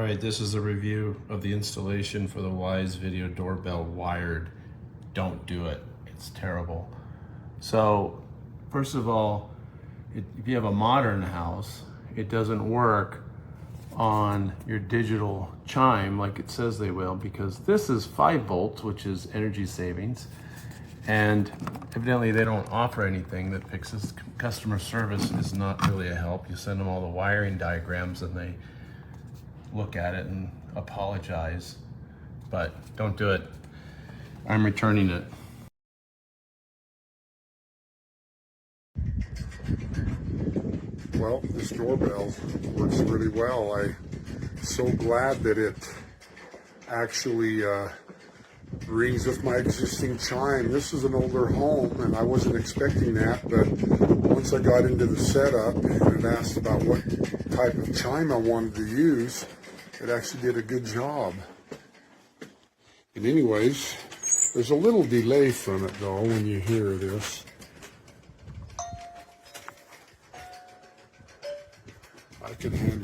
Alright, this is a review of the installation for the Wyze Video Doorbell wired. Don't do it. It's terrible. So, first of all, if you have a modern house, it doesn't work on your digital chime like it says they will, because this is 5 volts, which is energy savings, and evidently they don't offer anything that fixes. Customer service is not really a help. You send them all the wiring diagrams and they look at it and apologize, but don't do it. I'm returning it. Well, this doorbell works really well. I'm so glad that it actually rings with my existing chime. This is an older home and I wasn't expecting that, but once I got into the setup and it asked about what type of chime I wanted to use, it actually did a good job. And anyways, there's a little delay from it though when you hear this. I can handle